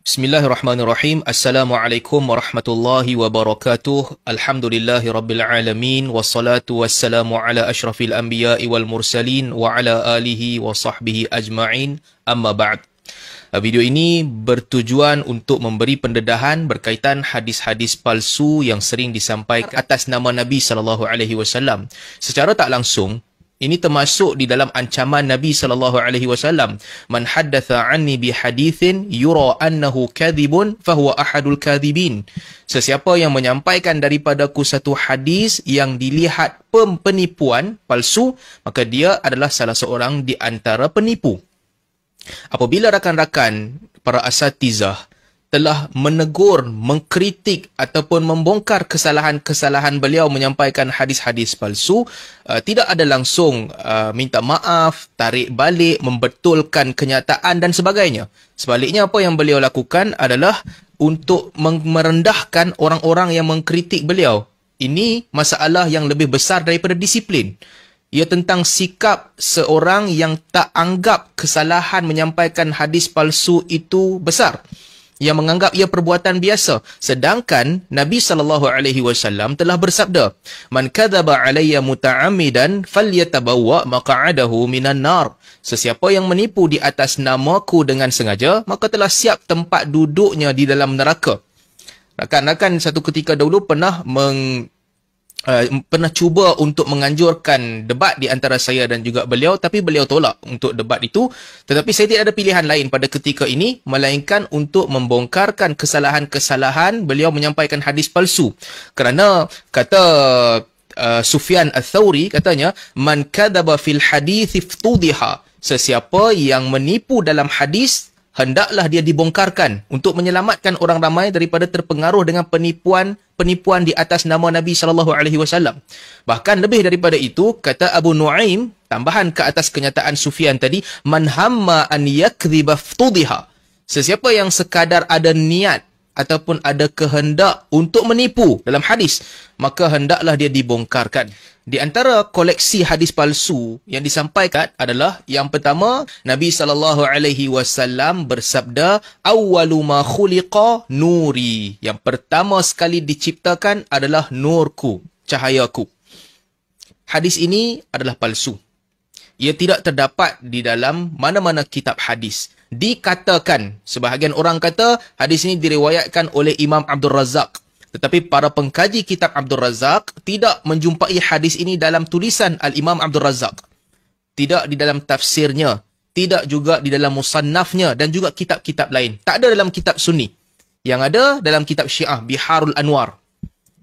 Bismillahirrahmanirrahim. Assalamualaikum warahmatullahi wabarakatuh. Alhamdulillahi rabbil alamin. Wassalatu wassalamu ala ashrafil anbiya'i wal mursalin wa ala alihi wa sahbihi ajma'in. Amma ba'd. Video ini bertujuan untuk memberi pendedahan berkaitan hadis-hadis palsu yang sering disampaikan atas nama Nabi SAW. Secara tak langsung, ini termasuk di dalam ancaman Nabi SAW. Man haddatha anni bi hadithin yura annahu kadhibun fahuwa ahadul kadhibin. Sesiapa yang menyampaikan daripadaku satu hadis yang dilihat penipuan palsu, maka dia adalah salah seorang di antara penipu. Apabila rakan-rakan para asatizah telah menegur, mengkritik ataupun membongkar kesalahan-kesalahan beliau menyampaikan hadis-hadis palsu, tidak ada langsung minta maaf, tarik balik, membetulkan kenyataan dan sebagainya. Sebaliknya apa yang beliau lakukan adalah untuk merendahkan orang-orang yang mengkritik beliau. Ini masalah yang lebih besar daripada disiplin. Ia tentang sikap seorang yang tak anggap kesalahan menyampaikan hadis palsu itu besar, yang menganggap ia perbuatan biasa. Sedangkan Nabi SAW telah bersabda, "Man kadzaba alayya muta'ammidan falyatabawwa maq'adahu minan nar." Sesiapa yang menipu di atas namaku dengan sengaja, maka telah siap tempat duduknya di dalam neraka. Rakan-rakan satu ketika dahulu pernah cuba untuk menganjurkan debat di antara saya dan juga beliau, tapi beliau tolak untuk debat itu. Tetapi saya tidak ada pilihan lain pada ketika ini melainkan untuk membongkarkan kesalahan-kesalahan beliau menyampaikan hadis palsu. Kerana kata Sufyan Ats-Tsauri, katanya, "Man kadzaba fil hadits iftudiha." Sesiapa yang menipu dalam hadis, hendaklah dia dibongkarkan untuk menyelamatkan orang ramai daripada terpengaruh dengan penipuan di atas nama Nabi SAW. Bahkan lebih daripada itu, kata Abu Nuaim, tambahan ke atas kenyataan Sufyan tadi, "Man hamma an yakdhiba ftudiha." Sesiapa yang sekadar ada niat ataupun ada kehendak untuk menipu dalam hadis, maka hendaklah dia dibongkarkan. Di antara koleksi hadis palsu yang disampaikan adalah yang pertama, Nabi SAW bersabda, "Awwalu ma khuliqa nuri." Yang pertama sekali diciptakan adalah nurku, cahayaku. Hadis ini adalah palsu. Ia tidak terdapat di dalam mana-mana kitab hadis. Dikatakan, sebahagian orang kata hadis ini diriwayatkan oleh Imam Abdul Razak. Tetapi para pengkaji kitab Abdul Razak tidak menjumpai hadis ini dalam tulisan Al-Imam Abdul Razak. Tidak di dalam tafsirnya. Tidak juga di dalam musannafnya dan juga kitab-kitab lain. Tak ada dalam kitab Sunni. Yang ada dalam kitab Syiah, Biharul Anwar.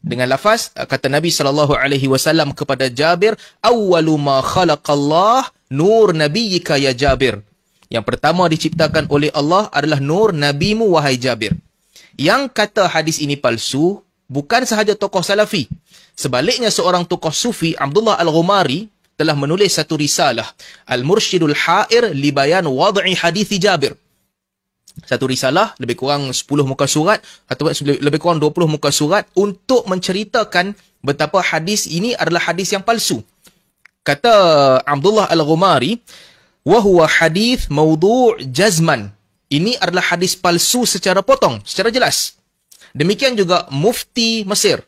Dengan lafaz, kata Nabi SAW kepada Jabir, "Awwalu ma khalaqallah nur nabiyyika ya Jabir." Yang pertama diciptakan oleh Allah adalah nur nabimu, wahai Jabir. Yang kata hadis ini palsu bukan sahaja tokoh salafi. Sebaliknya seorang tokoh sufi, Abdullah Al-Ghumari, telah menulis satu risalah, Al-Mursyidul Ha'ir li bayan wad'i hadithi Jabir. Satu risalah, lebih kurang 10 muka surat atau lebih kurang 20 muka surat untuk menceritakan betapa hadis ini adalah hadis yang palsu. Kata Abdullah Al-Ghumari, "Wa huwa hadith mawdu' jazman." Ini adalah hadis palsu secara potong, secara jelas. Demikian juga Mufti Mesir,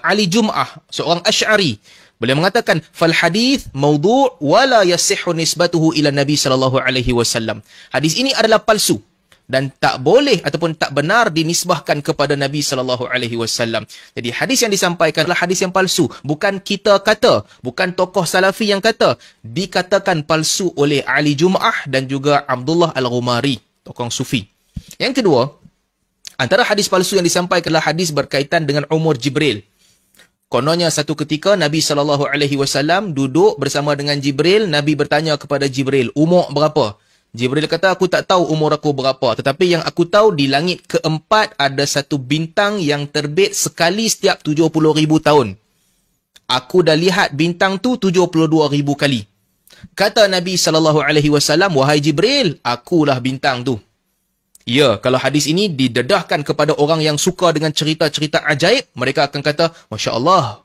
Ali Jum'ah, seorang Asy'ari. Beliau mengatakan, "Fal hadith mawdu' wa la yasihhu nisbatuhu ila Nabi SAW." Hadis ini adalah palsu dan tak boleh ataupun tak benar dinisbahkan kepada Nabi SAW. Jadi hadis yang disampaikan adalah hadis yang palsu. Bukan kita kata, bukan tokoh salafi yang kata. Dikatakan palsu oleh Ali Jum'ah dan juga Abdullah Al-Ghumari, tokoh sufi. Yang kedua, antara hadis palsu yang disampaikan adalah hadis berkaitan dengan umur Jibril. Kononnya satu ketika Nabi SAW duduk bersama dengan Jibril. Nabi bertanya kepada Jibril, "Umur berapa?" Jibril kata, "Aku tak tahu umur aku berapa. Tetapi yang aku tahu, di langit keempat ada satu bintang yang terbit sekali setiap 70,000 tahun. Aku dah lihat bintang tu 72,000 kali." Kata Nabi SAW, "Wahai Jibril, akulah bintang tu." Ya, kalau hadis ini didedahkan kepada orang yang suka dengan cerita-cerita ajaib, mereka akan kata, "Masya Allah,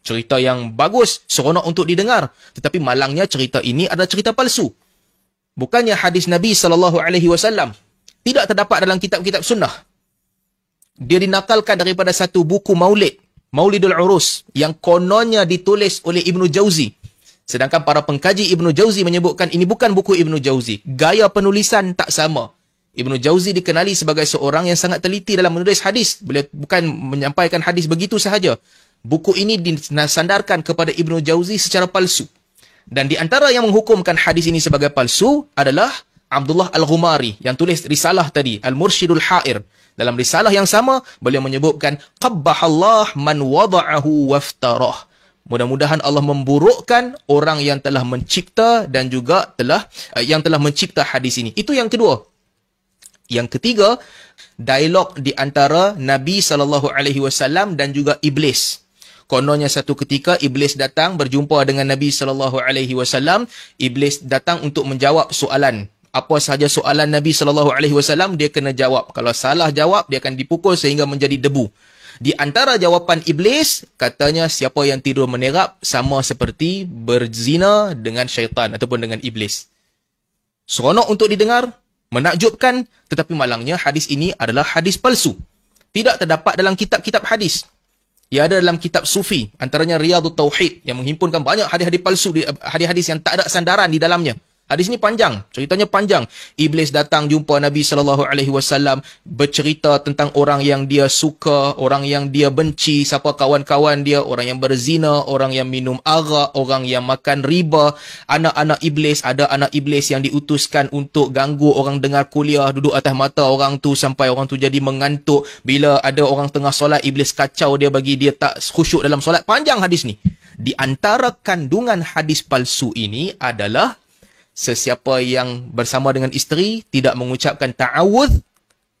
cerita yang bagus, seronok untuk didengar." Tetapi malangnya cerita ini adalah cerita palsu. Bukannya hadis Nabi SAW. tidak terdapat dalam kitab-kitab sunnah. Dia dinakalkan daripada satu buku maulid, Maulidul Urus, yang kononnya ditulis oleh Ibnu Jauzi. Sedangkan para pengkaji Ibnu Jauzi menyebutkan ini bukan buku Ibnu Jauzi. Gaya penulisan tak sama. Ibnu Jauzi dikenali sebagai seorang yang sangat teliti dalam menulis hadis. Beliau bukan menyampaikan hadis begitu sahaja. Buku ini disandarkan kepada Ibnu Jauzi secara palsu. Dan di antara yang menghukumkan hadis ini sebagai palsu adalah Abdullah Al-Ghumari yang tulis risalah tadi, Al-Mursyidul Ha'ir. Dalam risalah yang sama, beliau menyebutkan qabbahallah man wada'ahu waftarah. Mudah-mudahan Allah memburukkan orang yang telah mencipta dan juga yang telah mencipta hadis ini. Itu yang kedua. Yang ketiga, dialog di antara Nabi SAW dan juga Iblis. Kononnya satu ketika Iblis datang berjumpa dengan Nabi SAW. Iblis datang untuk menjawab soalan. Apa sahaja soalan Nabi SAW, dia kena jawab. Kalau salah jawab, dia akan dipukul sehingga menjadi debu. Di antara jawapan Iblis, katanya siapa yang tidur menerap sama seperti berzina dengan syaitan ataupun dengan Iblis. Seronok untuk didengar, menakjubkan, tetapi malangnya hadis ini adalah hadis palsu. Tidak terdapat dalam kitab-kitab hadis. Ia ada dalam kitab Sufi, antaranya Riyadhut Tauhid, yang menghimpunkan banyak hadis-hadis palsu, hadis-hadis yang tak ada sandaran di dalamnya. Hadis ini panjang, ceritanya panjang. Iblis datang jumpa Nabi SAW, bercerita tentang orang yang dia suka, orang yang dia benci, siapa kawan-kawan dia, orang yang berzina, orang yang minum arak, orang yang makan riba, anak-anak iblis, ada anak iblis yang diutuskan untuk ganggu orang dengar kuliah, duduk atas mata orang tu sampai orang tu jadi mengantuk. Bila ada orang tengah solat, iblis kacau dia bagi dia tak khusyuk dalam solat. Panjang hadis ni. Di antara kandungan hadis palsu ini adalah sesiapa yang bersama dengan isteri tidak mengucapkan ta'awudz,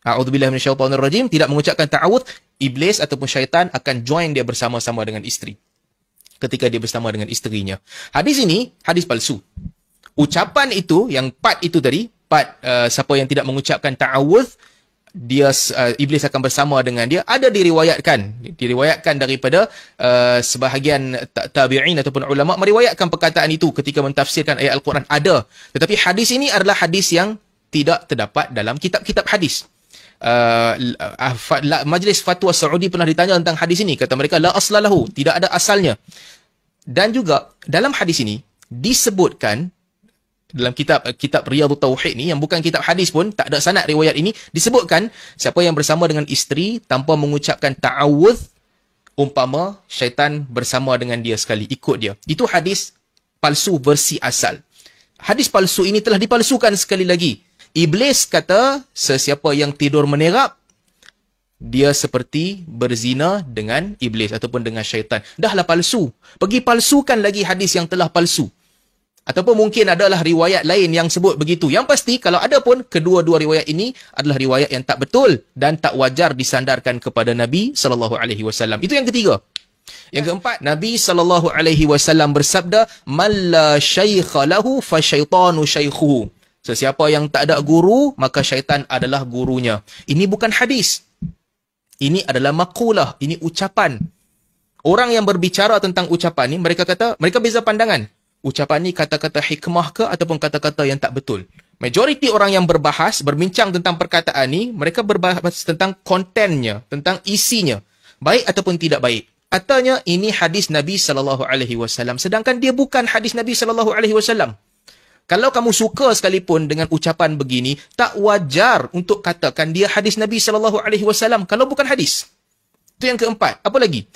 a'udzubillahi minasyaitonirrajim, tidak mengucapkan ta'awudz, iblis ataupun syaitan akan join dia bersama-sama dengan isteri ketika dia bersama dengan isterinya. Hadis ini hadis palsu. Ucapan itu, yang part itu tadi, part siapa yang tidak mengucapkan ta'awudz, dia iblis akan bersama dengan dia, ada diriwayatkan daripada sebahagian tabi'in ataupun ulama meriwayatkan perkataan itu ketika mentafsirkan ayat Al-Quran, ada. Tetapi hadis ini adalah hadis yang tidak terdapat dalam kitab-kitab hadis. Majlis Fatwa Saudi pernah ditanya tentang hadis ini, kata mereka la aslalahu, tidak ada asalnya. Dan juga dalam hadis ini disebutkan, dalam kitab Riyadhut Tauhid ni, yang bukan kitab hadis pun, tak ada sanad riwayat ini, disebutkan siapa yang bersama dengan isteri tanpa mengucapkan ta'awudz, umpama syaitan bersama dengan dia sekali, ikut dia. Itu hadis palsu versi asal. Hadis palsu ini telah dipalsukan sekali lagi. Iblis kata sesiapa yang tidur menerap, dia seperti berzina dengan iblis ataupun dengan syaitan. Dahlah palsu. Pergi palsukan lagi hadis yang telah palsu. Ataupun mungkin adalah riwayat lain yang sebut begitu. Yang pasti, kalau ada pun, kedua-dua riwayat ini adalah riwayat yang tak betul dan tak wajar disandarkan kepada Nabi SAW. Itu yang ketiga. Yang keempat, Nabi SAW bersabda, "Man la syaikha lahu fa syaitanu syaikhuhu." Sesiapa yang tak ada guru, maka syaitan adalah gurunya. Ini bukan hadis. Ini adalah maqulah, ini ucapan. Orang yang berbicara tentang ucapan ini, mereka kata, mereka beza pandangan. Ucapan ni kata-kata hikmah ke ataupun kata-kata yang tak betul. Majoriti orang yang berbincang tentang perkataan ni, mereka berbahas tentang kontennya, tentang isinya, baik ataupun tidak baik. Katanya ini hadis Nabi SAW, sedangkan dia bukan hadis Nabi SAW. Kalau kamu suka sekalipun dengan ucapan begini, tak wajar untuk katakan dia hadis Nabi SAW kalau bukan hadis. Itu yang keempat. Apa lagi?